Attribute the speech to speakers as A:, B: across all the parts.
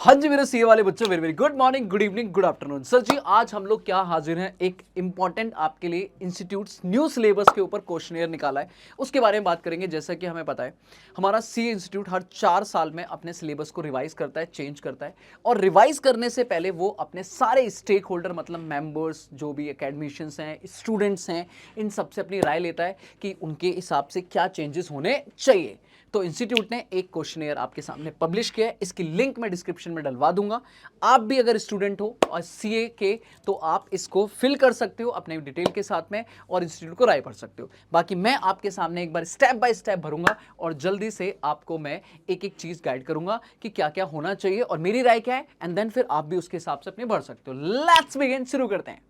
A: हाँ जी मेरे सीए वाले बच्चों, very very good morning, good evening, good afternoon. Sir ji, आज हम लोग क्या हाजिर हैं, एक इंपॉर्टेंट आपके लिए इंस्टीट्यूट्स न्यू सिलेबस के ऊपर क्वेश्चनियर निकाला है, उसके बारे में बात करेंगे। जैसा कि हमें पता है, हमारा सीए इंस्टीट्यूट हर 4 साल में अपने सिलेबस को रिवाइज करता है, चेंज करता है, और रिवाइज करने से पहले वो अपने सारे स्टेक होल्डर, मतलब मेंबर्स, जो भी एकेडमिशियंस हैं, स्टूडेंट्स हैं, इन सबसे अपनी राय लेता है कि उनके हिसाब से क्या चेंजेस होने चाहिए। तो इंस्टीट्यूट ने एक क्वेश्चनियर आपके सामने पब्लिश किया है, इसकी लिंक मैं डिस्क्रिप्शन में डलवा दूंगा। आप भी अगर स्टूडेंट हो और सीए के, तो आप इसको फिल कर सकते हो अपने डिटेल के साथ में और इंस्टीट्यूट को राय पढ़ सकते हो। बाकी मैं आपके सामने एक बार स्टेप बाय स्टेप भरूंगा और जल्दी से आपको मैं एक एक चीज गाइड करूंगा कि क्या क्या होना चाहिए और मेरी राय क्या है, एंड देन फिर आप भी उसके हिसाब से अपने भर सकते हो। लेट्स बिगिन, शुरू करते हैं।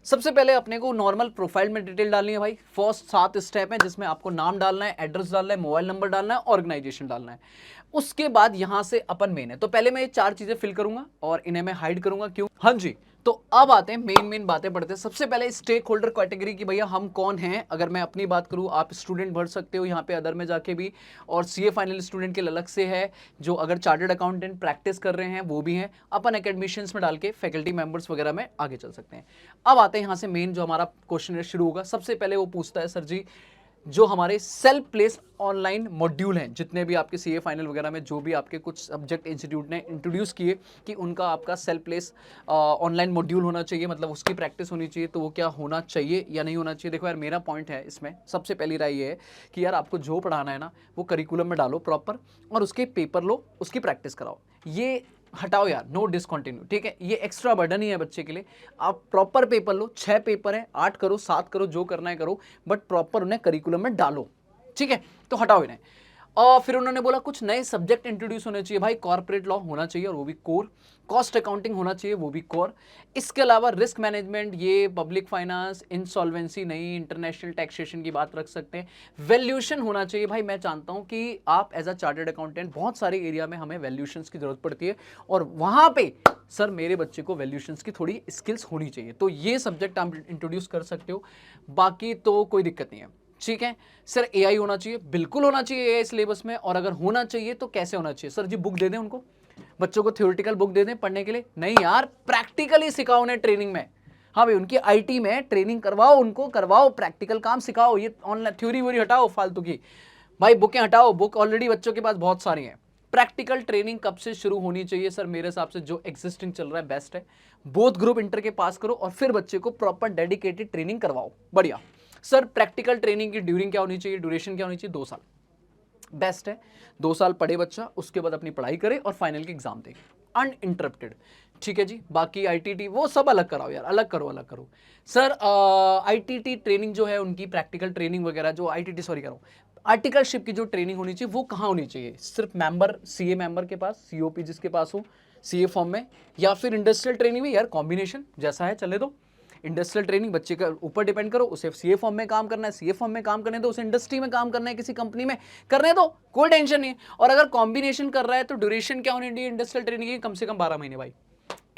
A: सबसे पहले अपने को नॉर्मल प्रोफाइल में डिटेल डालनी है भाई। फर्स्ट 7 स्टेप है जिसमें आपको नाम डालना है, एड्रेस डालना है, मोबाइल नंबर डालना है, ऑर्गेनाइजेशन डालना है। उसके बाद यहां से अपन मेन है, तो पहले मैं ये 4 चीजें फिल करूंगा और इन्हें मैं हाइड करूंगा। क्यों? हाँ जी। तो अब आते हैं मेन बातें पढ़ते हैं। सबसे पहले स्टेक होल्डर कैटेगरी की, भैया हम कौन हैं। अगर मैं अपनी बात करूं, आप स्टूडेंट भर सकते हो यहाँ पे अदर में जाके भी, और सीए फाइनल स्टूडेंट के अलग से है, जो अगर चार्टर्ड अकाउंटेंट प्रैक्टिस कर रहे हैं वो भी हैं। अपन एकेडमिशियंस में डाल के फैकल्टी मेंबर्स वगैरह में आगे चल सकते हैं। अब आते हैं यहाँ से मेन जो हमारा क्वेश्चन शुरू होगा। सबसे पहले वो पूछता है, सर जी, जो हमारे सेल्फ प्लेस ऑनलाइन मॉड्यूल हैं, जितने भी आपके सीए फाइनल वगैरह में जो भी आपके कुछ सब्जेक्ट इंस्टीट्यूट ने इंट्रोड्यूस किए कि उनका आपका सेल्फ प्लेस ऑनलाइन मॉड्यूल होना चाहिए, मतलब उसकी प्रैक्टिस होनी चाहिए, तो वो क्या होना चाहिए या नहीं होना चाहिए। देखो यार, मेरा पॉइंट है इसमें, सबसे पहली राय ये है कि यार आपको जो पढ़ाना है ना, वो करिकुलम में डालो प्रॉपर, और उसके पेपर लो, उसकी प्रैक्टिस कराओ। ये हटाओ यार, नो डिसकंटिन्यू, ठीक है। ये एक्स्ट्रा बर्डन ही है बच्चे के लिए। आप प्रॉपर पेपर लो, 6 पेपर है, 8 करो, 7 करो, जो करना है करो, बट प्रॉपर उन्हें करिकुलम में डालो, ठीक है। तो हटाओ इन्हें। और फिर उन्होंने बोला कुछ नए सब्जेक्ट इंट्रोड्यूस होने चाहिए। भाई कॉर्पोरेट लॉ होना चाहिए और वो भी कोर, कॉस्ट अकाउंटिंग होना चाहिए, वो भी कोर। इसके अलावा रिस्क मैनेजमेंट, ये पब्लिक फाइनेंस, इंसॉल्वेंसी नहीं, इंटरनेशनल टैक्सेशन की बात रख सकते हैं। वैल्यूएशन होना चाहिए। भाई मैं जानता हूं कि आप एज अ चार्टर्ड अकाउंटेंट बहुत सारे एरिया में हमें वैल्यूएशंस की जरूरत पड़ती है, और वहां पे सर मेरे बच्चे को वैल्यूएशंस की थोड़ी स्किल्स होनी चाहिए, तो ये सब्जेक्ट आप इंट्रोड्यूस कर सकते हो। बाकी तो कोई दिक्कत नहीं है, ठीक है। सर एआई होना चाहिए, बिल्कुल होना चाहिए एआई सिलेबस में, और अगर होना चाहिए तो कैसे होना चाहिए। सर जी बुक दे दें उनको, बच्चों को थ्योरेटिकल बुक दे दें पढ़ने के लिए? नहीं यार, प्रैक्टिकली सिखाओ उन्हें ट्रेनिंग में। हाँ भाई, उनकी आईटी में ट्रेनिंग करवाओ, उनको करवाओ, प्रैक्टिकल काम सिखाओ। ये ऑनलाइन थ्योरी व्योरी हटाओ फालतू की, भाई बुकें हटाओ। बुक ऑलरेडी बच्चों के पास बहुत सारी हैं। प्रैक्टिकल ट्रेनिंग कब से शुरू होनी चाहिए? सर मेरे हिसाब से जो एग्जिस्टिंग चल रहा है बेस्ट है। बोथ ग्रुप इंटर के पास करो और फिर बच्चे को प्रॉपर डेडिकेटेड ट्रेनिंग करवाओ, बढ़िया। सर प्रैक्टिकल ट्रेनिंग की ड्यूरिंग क्या होनी चाहिए, ड्यूरेशन क्या होनी चाहिए? 2 साल बेस्ट है। 2 साल पढ़े बच्चा, उसके बाद अपनी पढ़ाई करे और फाइनल की एग्जाम दे अनइंटरप्टेड, ठीक है जी। बाकी आईटीटी वो सब अलग कराओ यार, अलग करो, अलग करो। सर आईटीटी ट्रेनिंग जो है उनकी, प्रैक्टिकल ट्रेनिंग वगैरह, जो आईटीटी सॉरी करो, आर्टिकलशिप की जो ट्रेनिंग होनी चाहिए वो कहाँ होनी चाहिए? सिर्फ मेंबर, सीए मेंबर के पास, सीओपी जिसके पास हो सीए फॉर्म में, या फिर इंडस्ट्रियल ट्रेनिंग में? यार कॉम्बिनेशन जैसा है चले दो। इंडस्ट्रियल ट्रेनिंग बच्चे के ऊपर डिपेंड करो, उसे सीए फॉर्म में काम करना है, सीए फॉर्म में काम करने दो, उसे इंडस्ट्री में काम करना है, किसी कंपनी में करने दो, कोई टेंशन नहीं है। और अगर कॉम्बिनेशन कर रहा है तो ड्यूरेशन क्या होनी चाहिए इंडस्ट्रियल ट्रेनिंग की? कम से कम 12 महीने भाई।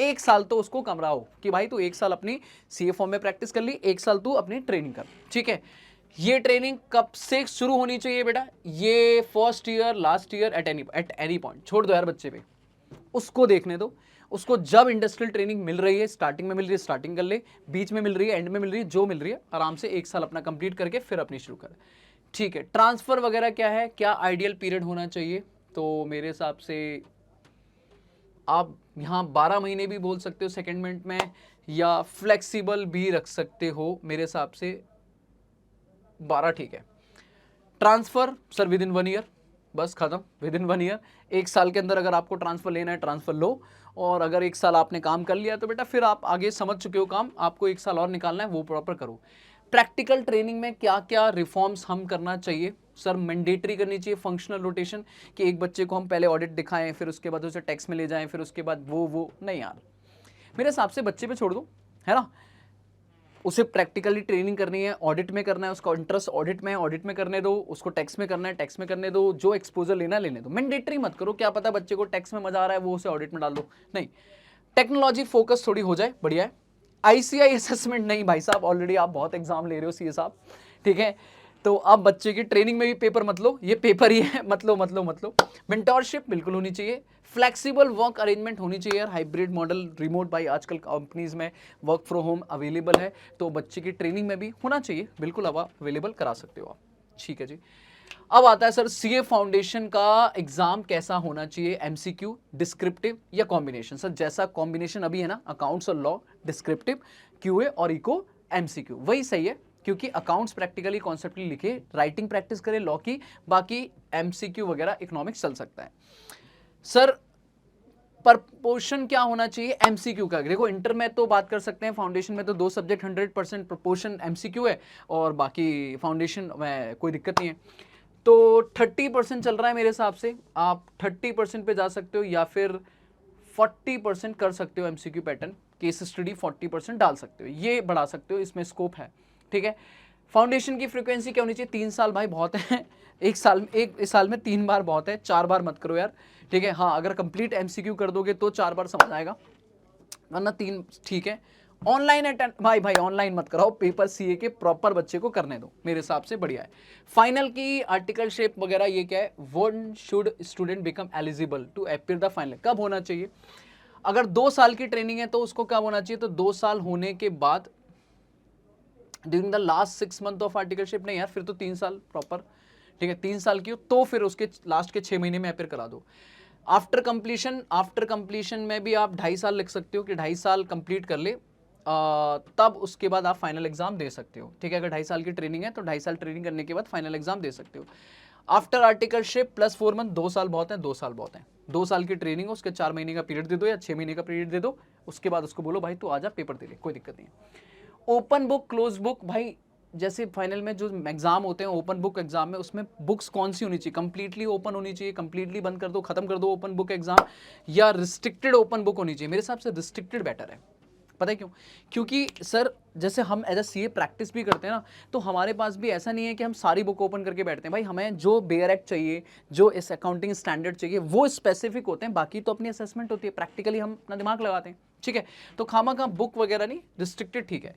A: 1 साल तो उसको कमराओ कि भाई तू 1 साल अपनी सीए फॉर्म में प्रैक्टिस कर ली, 1 साल तू अपनी ट्रेनिंग कर, ठीक है। ये ट्रेनिंग कब से शुरू होनी चाहिए बेटा? ये first year, last year, at any point छोड़ दो यार बच्चे पे, उसको देखने दो। उसको जब इंडस्ट्रियल ट्रेनिंग मिल रही है, स्टार्टिंग में मिल रही है स्टार्टिंग कर ले, बीच में मिल रही है, एंड में मिल रही है, जो मिल रही है आराम से 1 साल अपना कंप्लीट करके फिर अपनी शुरू कर, ठीक है। ट्रांसफर वगैरह क्या है, क्या आइडियल पीरियड होना चाहिए? तो मेरे हिसाब से आप यहाँ 12 महीने भी बोल सकते हो सेकेंडमेंट में, या फ्लेक्सिबल भी रख सकते हो। मेरे हिसाब से 12 ठीक है। Transfer sir with in 1 year, बस खत्म, विद इन 1 ईयर। 1 साल के अंदर अगर आपको ट्रांसफर लेना है, ट्रांसफर लो, और अगर 1 साल आपने काम कर लिया तो बेटा फिर आप आगे समझ चुके हो काम, आपको 1 साल और निकालना है, वो प्रॉपर करो। प्रैक्टिकल ट्रेनिंग में क्या क्या रिफॉर्म्स हम करना चाहिए? सर मैंडेटरी करनी चाहिए फंक्शनल रोटेशन, कि एक बच्चे को हम पहले ऑडिट दिखाएं, फिर उसके बाद उसे टैक्स में ले जाएं, फिर उसके बाद वो नहीं यार, मेरे हिसाब से बच्चे पे छोड़ दो, है ना। उसे प्रैक्टिकली ट्रेनिंग करनी है, ऑडिट में करना है, उसका इंटरेस्ट ऑडिट में है, ऑडिट में करने दो, उसको टैक्स में करना है, टैक्स में करने दो, जो एक्सपोजर लेना लेने दो। मैंडेटरी मत करो, क्या पता बच्चे को टैक्स में मजा आ रहा है वो उसे ऑडिट में डाल दो, नहीं। टेक्नोलॉजी फोकस थोड़ी हो जाए, बढ़िया है। ICI असेसमेंट नहीं भाई साहब, ऑलरेडी आप बहुत एग्जाम ले रहे हो सीए साहब, ठीक है। तो अब बच्चे की ट्रेनिंग में भी पेपर मत लो, ये पेपर ही है, मत लो मत लो मत लो। मेंटोरशिप बिल्कुल होनी चाहिए, फ्लेक्सिबल वर्क अरेंजमेंट होनी चाहिए यार, हाइब्रिड मॉडल, रिमोट, भाई आजकल कंपनीज में वर्क फ्रॉम होम अवेलेबल है, तो बच्चे की ट्रेनिंग में भी होना चाहिए, बिल्कुल अब अवेलेबल करा सकते हो आप, ठीक है जी। अब आता है सर सीए फाउंडेशन का एग्जाम कैसा होना चाहिए, एमसीक्यू, डिस्क्रिप्टिव या कॉम्बिनेशन। सर जैसा कॉम्बिनेशन अभी है ना, अकाउंट्स और लॉ, डिस्क्रिप्टिव, क्यूए और इको, एमसीक्यू, वही सही है, क्योंकि अकाउंट्स प्रैक्टिकली कॉन्सेप्टली लिखे, राइटिंग प्रैक्टिस करें लॉ की, बाकी एमसीक्यू वगैरह इकोनॉमिक्स चल सकता है। सर प्रपोर्शन क्या होना चाहिए एमसीक्यू का, देखो इंटर में तो बात कर सकते हैं, फाउंडेशन में तो 2 सब्जेक्ट 100% प्रपोर्शन एमसीक्यू है, और बाकी फाउंडेशन में कोई दिक्कत नहीं है। तो 30% चल रहा है मेरे हिसाब से, आप 30% पे जा सकते हो, या फिर 40% कर सकते हो एमसीक्यू पैटर्न, केस स्टडी 40% डाल सकते हो, ये बढ़ा सकते हो, इसमें स्कोप है, ठीक है। फाउंडेशन की फ्रीक्वेंसी क्या होनी चाहिए, 3 साल भाई बहुत है, एक साल में 3 बार बहुत है, 4 बार मत करो यार, ठीक है। हाँ अगर कंप्लीट एमसीक्यू कर दोगे तो 4 बार समझ आएगा, वरना 3 ठीक है। ऑनलाइन अटेंड भाई ऑनलाइन मत कराओ पेपर, सीए के प्रॉपर बच्चे को करने दो, मेरे हिसाब से बढ़िया है। फाइनल की आर्टिकलशिप वगैरह ये क्या है, one should student become eligible to appear the final, कब होना चाहिए, अगर 2 साल की ट्रेनिंग है तो उसको कब होना चाहिए, तो 2 साल होने के बाद, during the last 6 month of articleship, नहीं यार फिर तो 3 साल प्रॉपर, ठीक है, 3 साल की हो तो फिर उसके लास्ट के 6 महीने में अपीयर करा दो। आफ्टर कंप्लीशन में भी आप 2.5 साल लिख सकते हो कि 2.5 साल कंप्लीट कर ले, तब उसके बाद आप फाइनल एग्जाम दे सकते हो, ठीक है। अगर 2.5 साल की ट्रेनिंग है तो 2.5 साल ट्रेनिंग करने के बाद फाइनल एग्जाम दे सकते हो। आफ्टर आर्टिकलशिप प्लस 4 मंथ, 2 साल बहुत है, 2 साल बहुत है, 2 साल की ट्रेनिंग हो, उसके 4 महीने का पीरियड दे दो या 6 महीने का पीरियड दे दो, उसके बाद उसको बोलो भाई तू आजा पेपर दे ले, कोई दिक्कत नहीं है। ओपन बुक क्लोज बुक, भाई जैसे फाइनल में जो एग्जाम होते हैं ओपन बुक एग्जाम में, उसमें बुक्स कौन सी होनी चाहिए, कंप्लीटली ओपन होनी चाहिए, कंप्लीटली बंद कर दो, खत्म कर दो ओपन बुक एग्जाम, या रिस्ट्रिक्टेड ओपन बुक होनी चाहिए, मेरे हिसाब से रिस्ट्रिक्टेड बेटर है। पता है क्यों, क्योंकि सर जैसे हम एज अ सीए प्रैक्टिस भी करते हैं ना, तो हमारे पास भी ऐसा नहीं है कि हम सारी बुक ओपन करके बैठते हैं, भाई हमें जो बेयर एक्ट चाहिए, जो इस अकाउंटिंग स्टैंडर्ड चाहिए वो स्पेसिफिक होते हैं, बाकी तो अपनी असेसमेंट होती है, प्रैक्टिकली हम अपना दिमाग लगाते हैं, ठीक है। तो खामा खा बुक वगैरह नहीं, रिस्ट्रिक्टेड ठीक है।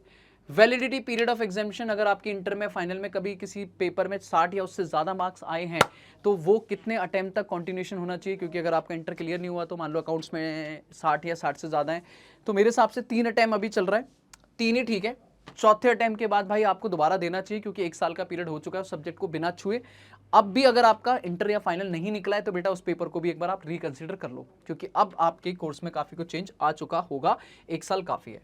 A: वैलिडिटी पीरियड ऑफ एग्जामिनेशन, अगर आपकी इंटर में फाइनल में कभी किसी पेपर में 60 या उससे ज़्यादा मार्क्स आए हैं तो वो कितने अटेम्प्ट तक कंटिन्यूशन होना चाहिए, क्योंकि अगर आपका इंटर क्लियर नहीं हुआ तो मान लो अकाउंट्स में 60 या 60 से ज़्यादा है, तो मेरे हिसाब से 3 अटेम्प्ट अभी चल रहा है, 3 ही ठीक है। चौथे अटेम्प्ट के बाद भाई आपको दोबारा देना चाहिए, क्योंकि 1 साल का पीरियड हो चुका है उस सब्जेक्ट को बिना छुए। अब भी अगर आपका इंटर या फाइनल नहीं निकला है तो बेटा उस पेपर को भी एक बार आप रिकंसिडर कर लो, क्योंकि अब आपके कोर्स में काफ़ी कुछ चेंज आ चुका होगा, 1 साल काफ़ी है।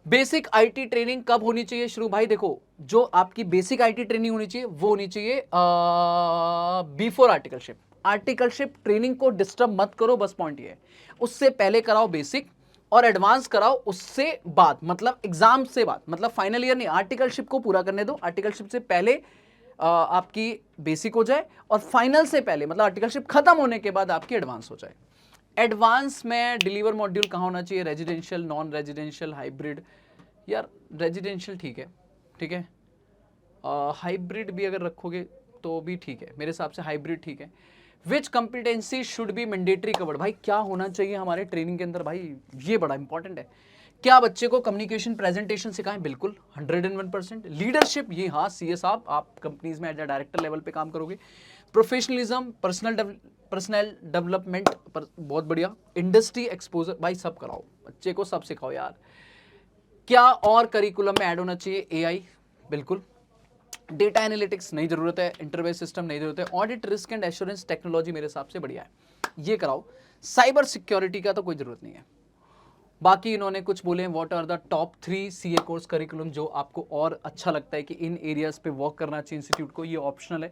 A: बेसिक आईटी ट्रेनिंग कब होनी चाहिए शुरू भाई, देखो जो आपकी बेसिक आईटी ट्रेनिंग होनी चाहिए वो होनी चाहिए बिफोर आर्टिकलशिप। आर्टिकलशिप ट्रेनिंग को डिस्टर्ब मत करो, बस पॉइंट ये है, उससे पहले कराओ बेसिक, और एडवांस कराओ उससे बाद, मतलब एग्जाम से बाद, मतलब फाइनल ईयर नहीं, आर्टिकलशिप को पूरा करने दो, आर्टिकलशिप से पहले आपकी बेसिक हो जाए, और फाइनल से पहले मतलब आर्टिकलशिप खत्म होने के बाद आपकी एडवांस हो जाए। एडवांस में डिलीवर मॉड्यूल कहाँ होना चाहिए, रेजिडेंशियल, नॉन रेजिडेंशियल, हाइब्रिड, यार रेजिडेंशियल ठीक है, ठीक है, हाइब्रिड भी अगर रखोगे तो भी ठीक है, मेरे हिसाब से हाइब्रिड ठीक है। Which competency should be mandatory covered, भाई क्या होना चाहिए हमारे ट्रेनिंग के अंदर, भाई ये बड़ा इंपॉर्टेंट है। क्या बच्चे को कम्युनिकेशन प्रेजेंटेशन सिखाएं, बिल्कुल 101%। लीडरशिप, ये हाँ सीए साहब आप कंपनीज में एज अ डायरेक्टर लेवल पे काम करोगे। प्रोफेशनलिज्म, पर्सनल डेवलपमेंट पर बहुत बढ़िया। इंडस्ट्री एक्सपोजर, भाई सब कराओ, बच्चे को सब सिखाओ यार। क्या और करिकुलम में ऐड होना चाहिए, एआई, बिल्कुल। डेटा एनालिटिक्स नहीं जरूरत है, इंटरफेस सिस्टम नहीं जरूरत है, audit risk and assurance technology मेरे हिसाब से बढ़िया है, ये कराओ। साइबर सिक्योरिटी का तो कोई जरूरत नहीं है। बाकी इन्होंने कुछ बोले, what are the top 3 CA course curriculum जो आपको और अच्छा लगता है कि इन एरियाज पे वर्क करना चाहिए इंस्टीट्यूट को, ये ऑप्शनल है,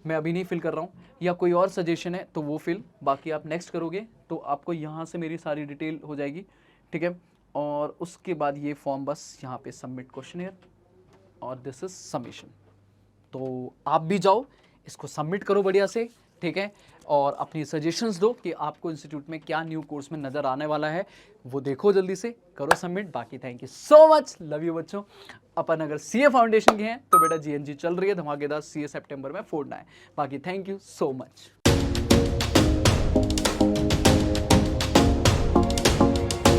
A: मैं अभी नहीं फिल कर रहा हूँ, या कोई और सजेशन है तो वो फिल, बाकी आप नेक्स्ट करोगे तो आपको यहाँ से मेरी सारी डिटेल हो जाएगी, ठीक है। और उसके बाद ये फॉर्म बस यहाँ पे सबमिट क्वेश्चनेयर, और दिस इज सबमिशन, तो आप भी जाओ इसको सबमिट करो बढ़िया से, ठीक है, और अपनी सजेशंस दो कि आपको इंस्टीट्यूट में क्या न्यू कोर्स में नज़र आने वाला है, वो देखो, जल्दी से करो सबमिट। बाकी thank you so much, love you बच्चों। अपन अगर सीए फाउंडेशन के हैं तो बेटा जीएनजी चल रही है धमाकेदार, सीए सितंबर में फोड़ना है। बाकी थैंक यू सो मच।